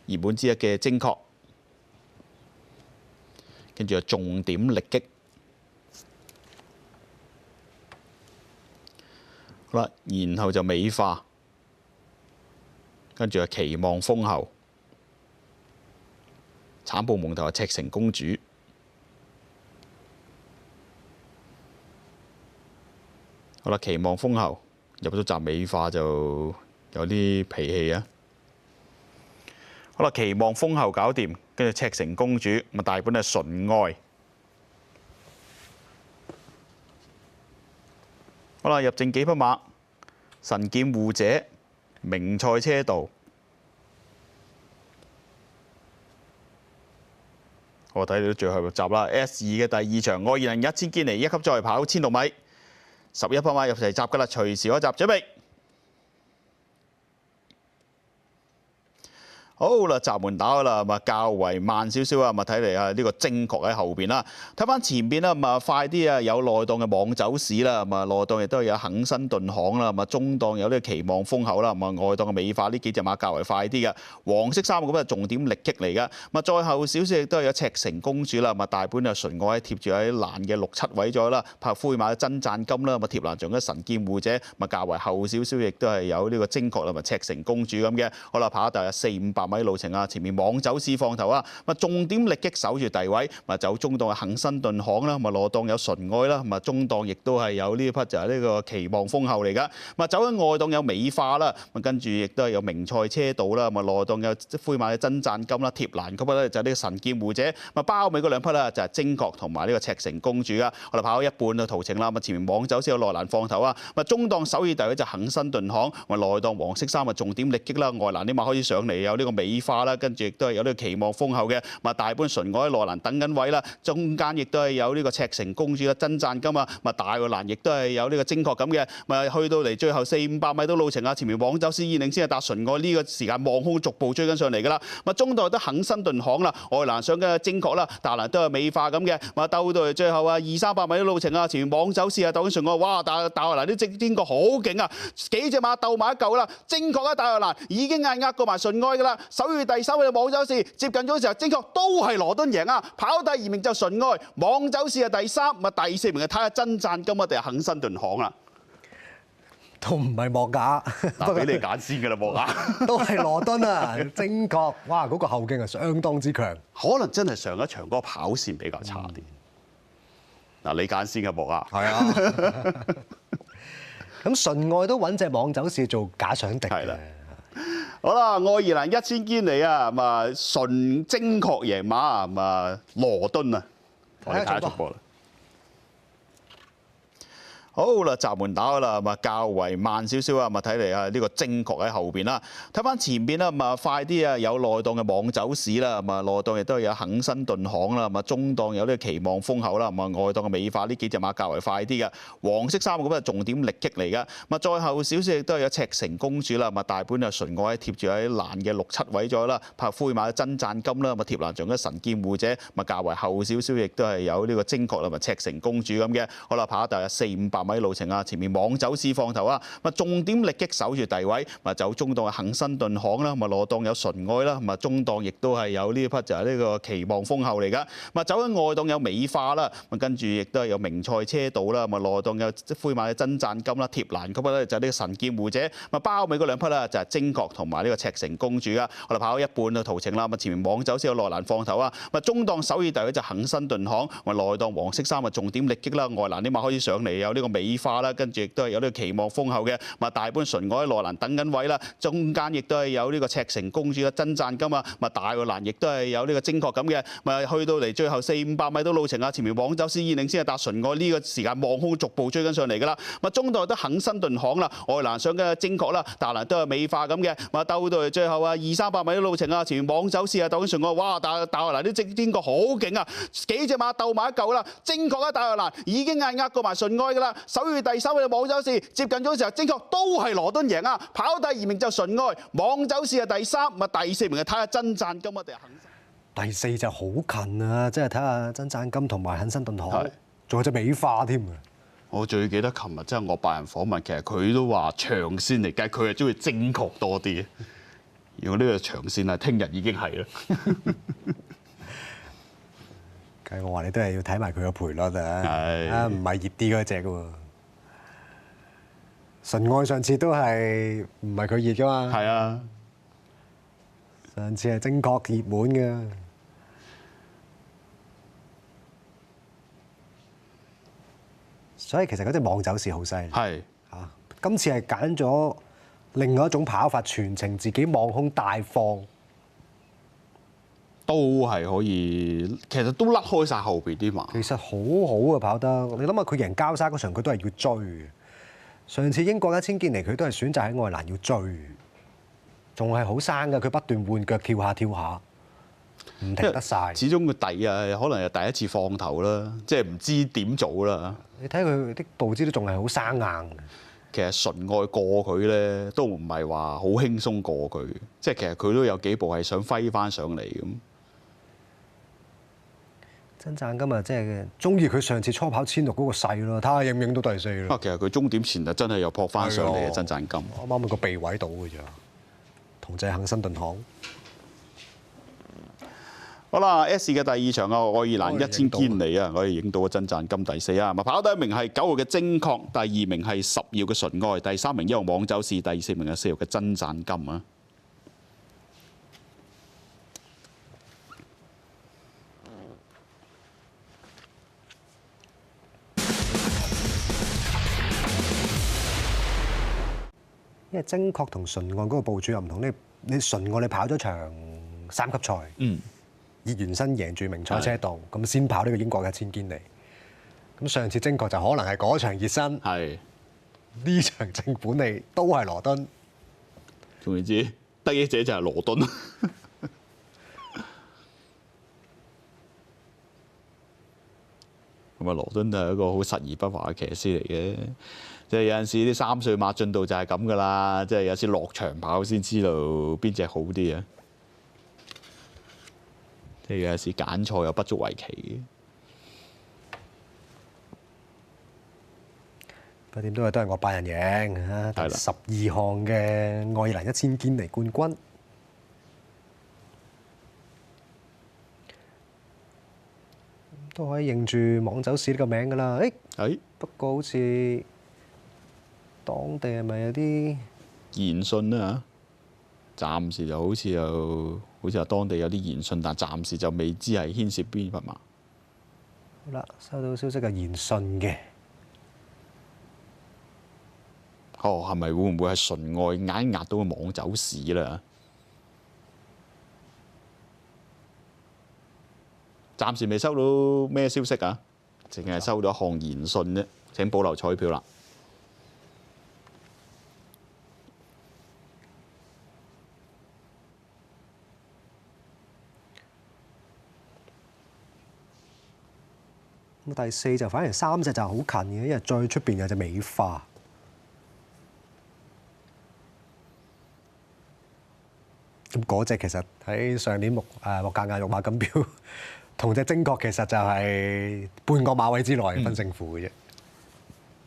熱門之一嘅精確，跟住有重點力擊。好啦，然後就美化，跟住係期望封后，慘暴蒙頭係赤城公主。好啦，期望封后入咗集美化就有啲脾氣啊！好啦，期望封后搞掂，跟住赤城公主咪大本係純愛。好啦，入剩幾匹馬，神劍護者、明賽車道。我睇到最後一集啦 ，S2 嘅第2場愛爾蘭1000堅尼1級再跑16米，11匹馬入齊集㗎啦，隨時開集準備。好啦，閘門打開啦，咪較為慢少少啊，咪睇嚟啊呢個精確喺後邊啦。睇翻前邊啦，咪快啲啊，有內檔嘅網走市啦，咪內檔亦都有恒生頓行啦，咪中檔有呢個期望封后啦，咪外檔嘅美化呢幾隻馬較為快啲嘅。黃色衫咁啊重點力擊嚟嘅，咪再後少少亦都有赤城公主啦，咪大本啊純愛貼住喺欄嘅6、7位左右啦，拍灰馬嘅真讚金啦，咪貼欄仲有神劍護者，咪較為後少少亦都係有呢個精確啦，咪赤城公主咁嘅。好啦，跑大約400、500米路程啊，前面網走市放頭啊，咪重點力擊守住第位，咪走中檔嘅恒生頓行啦，咪內檔有純愛啦，咪中檔亦都係有呢匹就係呢個期望封后嚟噶，咪走喺外檔有美化啦，咪跟住亦都係有明賽車道啦，咪內檔有灰馬嘅真讚金啦，貼欄嗰匹咧就係呢個神劍護者，咪包尾嗰2匹啦就係精確同埋呢個赤城公主啊，我哋跑一半嘅途程啦，咪前面網走市有內欄放頭啊，咪中檔首爾第位就恒生頓行，咪內檔黃色衫咪重點力擊啦，外欄啲馬開始上嚟有呢個美化啦，跟住亦都係有呢個期望封后嘅，咪大本純愛喺內欄等緊位啦，中間亦都係有呢個赤城公主啦，真讚金啊，咪大個欄亦都係有呢個精確咁嘅，咪去到嚟最後400、500米都路程啊，前面網走市已領先係達純愛呢個時間望空逐步追緊上嚟㗎啦，咪中檔都恒生頓行啦，外欄上嘅精確啦，大欄都係美化咁嘅，咪鬥到嚟最後啊200、300米都路程啊，前面網走市啊鬥緊純愛，哇大外欄啲精確好勁啊，幾隻馬鬥埋一嚿啦，精確啊大外欄已經係壓過埋純愛㗎啦，首爾第3位網走市接近咗嘅時候，精確都係羅敦贏啊！跑第2名就純愛，網走市係第3，咪第4名就睇下真讚金啊定係恒生頓行啦。都唔係莫雅，嗱俾你揀先㗎啦，莫雅都係羅敦啊！精確，哇！嗰個後勁係相當之強，可能真係上一場嗰個跑線比較差啲。嗱，你揀先嘅莫雅。係啊。咁純愛都揾隻網走市做假想敵嘅。好啦，愛爾蘭1000堅尼啊，咁啊純精確贏馬啊，咁啊羅敦啊，我哋睇下速播啦。好啦，閘門打開啦，咪較為慢少少啊，咪睇嚟啊呢個精確喺後邊啦。睇翻前邊啦，咪快啲啊，有內檔嘅網走市啦，咪內檔亦都有恒生頓行啦，咪中檔有呢個期望封后啦，咪外檔嘅美化呢幾隻馬較為快啲嘅。黃色衫咁啊重點力擊嚟嘅，咪再後少少亦都有赤城公主啦，咪大本啊純愛貼住喺欄嘅6、7位左右啦，拍灰馬嘅真讚金啦，咪貼欄仲有神劍護者，咪較為後少少亦都係有呢個精確啦，咪赤城公主咁嘅。好啦，跑大約400、500米路程啊，前面網走市放頭啊，咪重點力擊守住第位，咪走中檔嘅恒生頓行啦，咪內檔有純愛啦，咪中檔亦都係有呢匹就係呢個期望封后嚟噶，咪走喺外檔有美化啦，咪跟住亦都係有明賽車道啦，咪內檔有灰馬嘅真讚金啦，貼欄嗰匹咧就係呢個神劍護者，咪包尾嗰2匹啦就係精確同埋呢個赤城公主啊，我哋跑一半嘅途程啦，咪前面網走市有內欄放頭啊，咪中檔首爾第位就恒生頓行，咪內檔黃色衫咪重點力擊啦，外欄啲馬開始上嚟有呢個美化啦，跟住亦都係有呢個期望封后嘅，咪大本純愛喺內欄等緊位啦，中間亦都係有呢個赤城公主啦，真讚金啊，咪大個欄亦都係有呢個精確咁嘅，咪去到嚟最後400、500米都路程啊，前面網走市已領先係達純愛呢個時間望空逐步追緊上嚟㗎啦，咪中檔都恒生頓行啦，外欄上嘅精確啦，大欄都係美化咁嘅，咪鬥到嚟最後啊200、300米都路程啊，前面網走市啊鬥緊純愛，哇大外欄啲精確好勁啊，幾隻馬鬥埋一嚿啦，精確啊大外欄已經係壓過埋純愛㗎啦，首爾第3位嘅網走市接近咗嘅時候，精確都係羅敦贏啊！跑第2名就純愛，網走市係第3，咪第4名就睇下真讚金啊定係恒生。第4就好近啊！即係睇下真讚金同埋恒生頓行，仲有隻美化添啊！我最記得琴日即係我拜仁訪問，其實佢都話長線嚟計，佢係中意精確多啲。如果呢個長線係聽日已經係啦。計我話你都係要睇埋佢個賠率啊！係啊，唔係熱啲嗰只嘅喎。純愛上次都係唔係佢熱嘅嘛？係啊，上次係精確熱門嘅。所以其實嗰隻望走市好犀利。係嚇，今次係揀咗另外一種跑法，全程自己望空大放。都係可以，其實都甩開晒後邊啲馬。其實好好啊，跑得。你諗下佢贏交沙嗰場，佢都係要追嘅。上次英國1000堅尼佢都係選擇喺外欄要追，仲係好生㗎。佢不斷換腳跳下跳下，唔停得晒。始終個底啊，可能係第一次放頭啦，即係唔知點做啦。你睇佢啲步姿都仲係好生硬嘅。其實純愛過佢咧，都唔係話好輕鬆過佢，即係其實佢都有幾步係想揮翻上嚟咁。真讚今日即係中意佢上次初跑1600嗰個勢咯，睇下影唔影到第4咯。其實佢終點前就真係又撲翻上嚟嘅真讚金。啱啱個鼻位到嘅咋，同隻恒生頓行。好啦 ，S 嘅第2場啊，愛爾蘭1000堅尼啊，我哋影到個真讚金第4啊。跑第1名係9號嘅精確，第2名係10號嘅純愛，第3名1號網走市，第4名係4號嘅真讚金啊。因為精確同純愛嗰個部署又唔同，你純愛你跑咗場3級賽，熱完身贏住名賽車道，咁先跑呢個英國嘅1000堅尼。咁上次精確就可能係嗰場熱身，呢場正本利都係羅敦。總言之，得益者就係羅敦。咁啊，羅敦都係一個好實而不華嘅騎師嚟嘅。即係有陣時啲3歲馬進度就係咁噶啦，即係有時落場跑先知道邊隻好啲啊！即係有陣時揀錯又不足為奇嘅。不過點都係我拜仁贏啊！第12項嘅愛爾蘭1000堅尼冠軍。都可以認住網走市呢個名㗎啦。不過好似當地係咪有啲言訊啊？暫時就好似話當地有啲言訊，但暫時就未知係牽涉邊匹馬。好啦，收到消息嘅言訊嘅。係咪會唔會係純愛壓到個網走市啦？暫時未收到咩消息啊，淨係收到一項言訊啫。請保留彩票啦。咁第4就反而3隻就好近嘅，因為最出邊有隻美化。咁嗰隻其實喺上年莫格亞育馬錦標同隻精確其實就係半個馬位之內分勝負嘅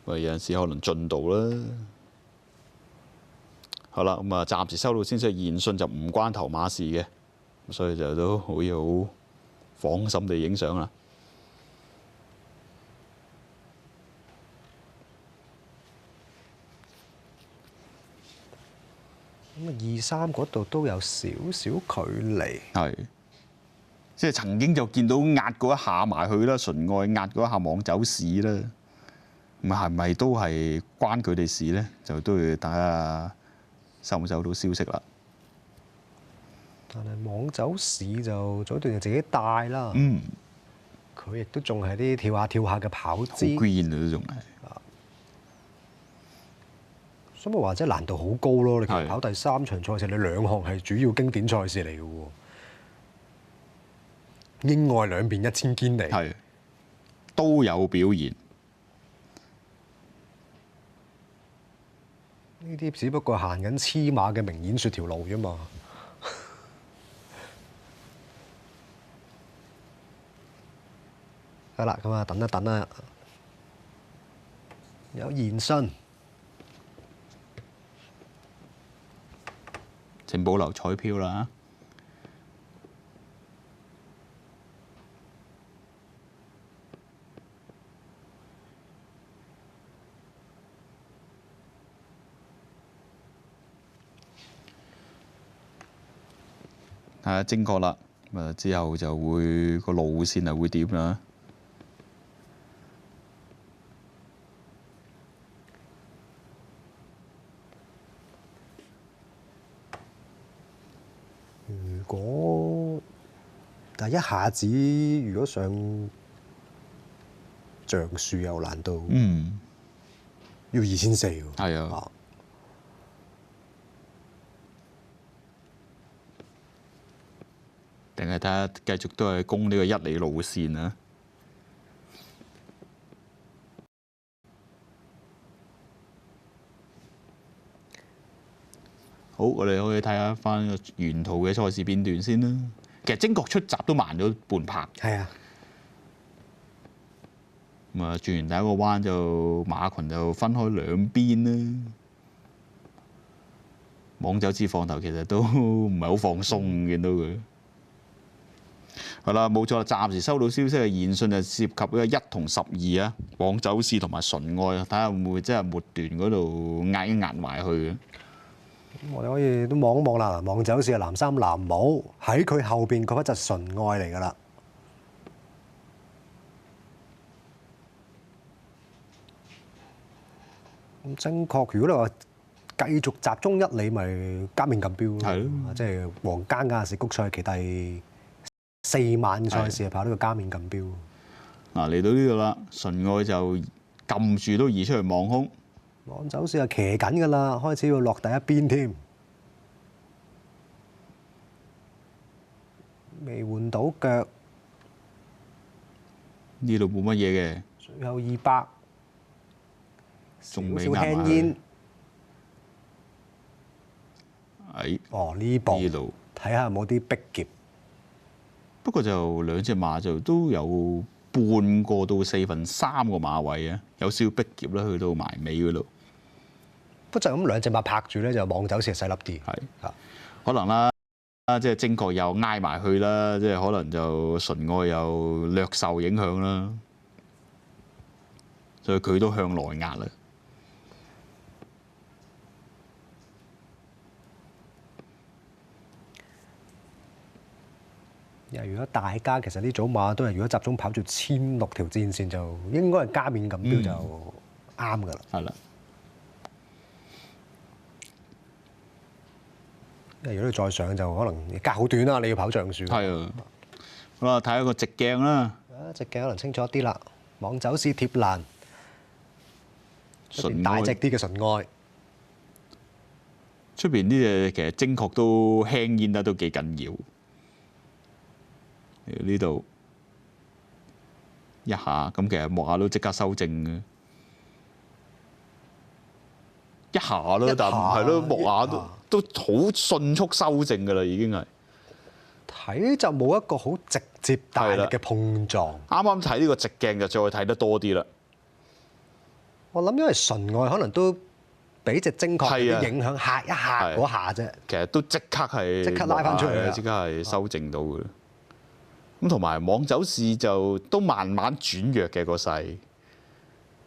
啫。有陣時可能進度啦。好啦，咁啊暫時收到先息言訊就唔關頭馬事嘅，所以就都可以好放心地影相啦。咁啊2、3嗰度都有少少距離。係，即係曾經就見到壓過一下埋去啦，純愛壓過一下網走市啦。咁係咪都係關佢哋事咧？就都要大家收唔收到消息啦。但係網走市就早段就自己帶啦。佢亦都仲係啲跳下跳下嘅跑姿。好 green 啊都仲係。所以咪話即係難度好高咯！你其實跑第3場賽事，你2項係主要經典賽事嚟嘅喎。英愛兩邊1000堅尼，都有表現。呢啲只不過行緊黐馬嘅明演説條路啫嘛。好啦，咁啊等一等啦，有言訊。請保留彩票啦。睇下精確啦，咁之後就會個路線係會點啦？但係一下子如果上橡樹有難度，要2400喎。係啊。定係睇下繼續都係攻呢個1里路線啊！好，我哋可以睇下翻個沿途嘅賽事片段先啦。其實精確出閘都慢咗半拍。係啊。咁啊，轉完第一個彎就馬群就分開兩邊啦。網走之放頭其實都唔係好放鬆，見到佢。係啦，冇錯啦，暫時收到消息嘅言訊就涉及呢個1同12啊，網走市同埋純愛啊，睇下會唔會真係末段嗰度壓一壓埋去嘅。我哋可以都望一望啦，網走市係藍衫藍帽，喺佢後邊嗰隻純愛嚟㗎啦。咁精確，如果你話繼續集中1里，咪加冕錦標咯。係咯，即係皇家亞士谷賽期第4晚賽事係跑呢個加冕錦標。嗱，嚟到呢度啦，純愛就撳住都移出去望空。網走市係騎緊㗎啦，開始要落第一邊添，未換到腳。呢度冇乜嘢嘅，最後200，仲未少輕煙。哦，呢度睇下有冇啲逼劫。不過就兩隻馬就都有半個到3/4個馬位啊，有少少逼劫啦，去到埋尾嗰度。不過就咁兩隻馬拍住咧，就網走市係細粒啲。係，可能啦，即係精確又挨埋去啦，即係可能就純愛又略受影響啦，所以佢都向內壓啦。如果大家其實呢組馬都係如果集中跑住1006條戰線，就應該係加冕錦標就啱㗎啦。係啦。因為如果你再上就可能隔好短啦，你要跑橡樹。係啊。好啦，睇下個直鏡啦。直鏡可能清楚啲啦。網走市貼欄，出邊大隻啲嘅純愛。出邊呢隻其實精確都輕煙得都幾緊要。呢度一下，咁其實莫亞都即刻修正嘅，一下咯，但係咯，莫亞都好迅速修正㗎啦，已經係睇就冇一個好直接大力嘅碰撞。啱啱睇呢個直鏡就再睇得多啲啦。我諗因為純愛可能都俾隻精確有啲影響，嚇一嚇嗰下啫。其實都即刻拉翻出嚟，即刻係修正到嘅。咁同埋網走市就都慢慢轉弱嘅個勢，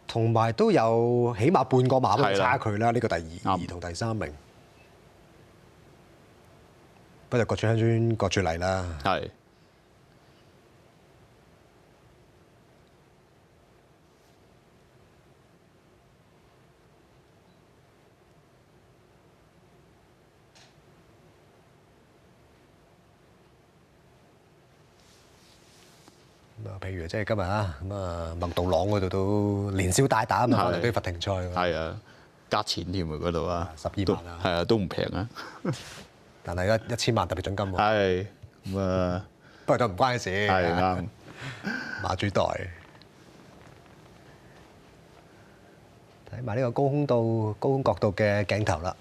同埋都有起碼半個馬位差距啦。呢個第二同第3名，不過各處鄉村各處嚟啦。係。譬如即係今日啊，咁啊麥道朗嗰度都連消帶打啊嘛，可能都要罰停賽。係啊，加錢添啊嗰度啊，12萬啊，係啊，都唔平啊。但係1000萬特別獎金喎。係咁啊，不過都唔關事。係啱。馬主袋睇埋呢個高空角度嘅鏡頭啦。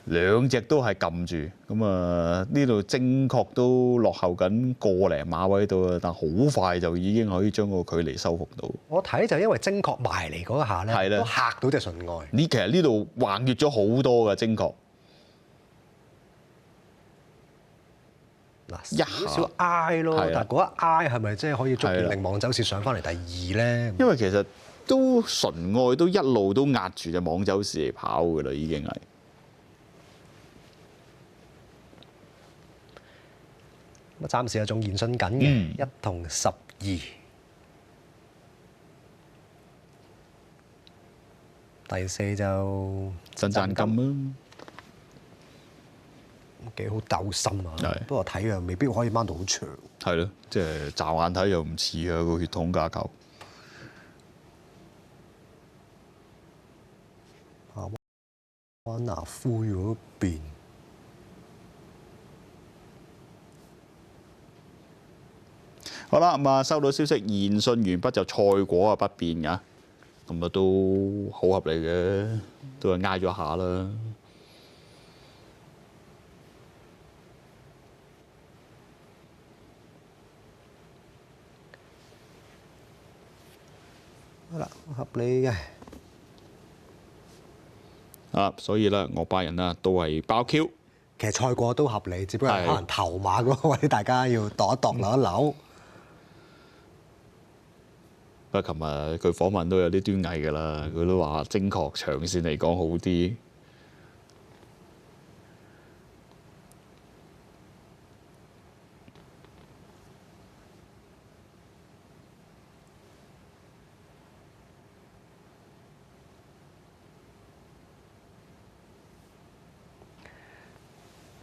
兩隻都係撳住，咁啊呢度精確都落後緊個零馬位度啊，但好快就已經可以將個距離收復到。我睇就因為精確埋嚟嗰一下咧，都嚇到隻純愛。其實呢度橫越咗好多嘅精確，嗱，少少挨咯，但係嗰一挨係咪即係可以足以令網走市上翻嚟第二咧？因為其實都純愛都一路都壓住隻網走市嚟跑㗎啦，已經係。咁暫時係仲延伸緊嘅，1同12。第4就震賺金啦，幾好鬥心啊！不過睇啊，未必可以掹到好長。係咯，即係驟眼睇又唔似啊個血統架構。灣拿夫嗰邊，好啦，咁啊收到消息，研訊完畢就賽果啊不變㗎，咁啊都好合理嘅，都係挨咗下啦。好啦，合理嘅。所以咧，我班人啦都係包 Q。其實賽果都合理，只不過可能頭馬嗰個位大家要度一度、扭一扭。不過琴日佢訪問都有啲端倪㗎啦，佢都話精確長線嚟講好啲。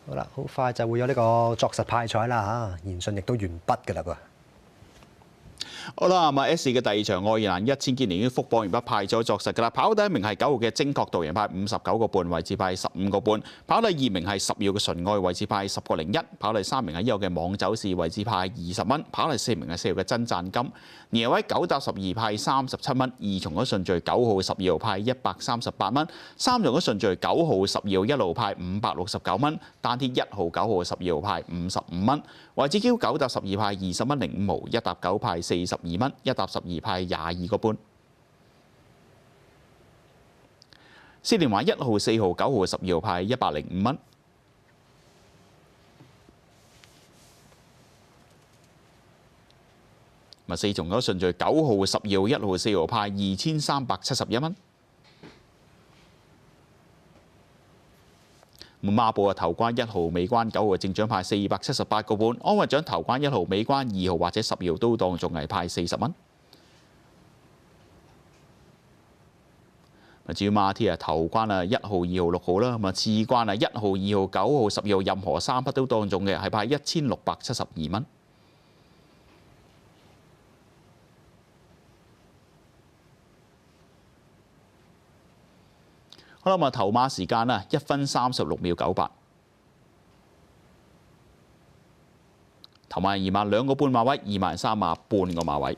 好啦，好快就會有呢個作實派彩啦嚇，研訊亦都完畢㗎啦噃。好啦，咁啊 S 嘅第二場愛爾蘭1000堅尼已經復磅完畢派咗作實㗎啦。跑第一名係9號嘅精確導贏派59個半，位置派15個半。跑第二名係10號嘅純愛，位置派10個01。跑第三名係1號嘅網走市，位置派20蚊。跑第四名係4號嘅真賺金，年位9搭12派37蚊。二重嗰順序9號12號派138蚊。三重嗰順序9號12號1路派569蚊。單鐵1號9號12號派55蚊。位置 Q 9搭12派20蚊05毫，1搭9派42蚊，1搭12派22個半。四連環1號4號9號12號派105蚊。咪四重嗰順序9號12號1號4號派2371蚊。孖寶啊，頭關1號尾關9號正獎派478個半，安慰獎頭關1號尾關2號或者12號都當中係派40蚊。至於孖 T 啊，頭關啊1號2號6號啦，咁啊次關啊1號2號9號12號任何3匹都當中嘅係派1672蚊。好啦，咁啊頭馬時間啊1分36秒98，頭馬2碼2個半馬位，2碼3碼半個馬位。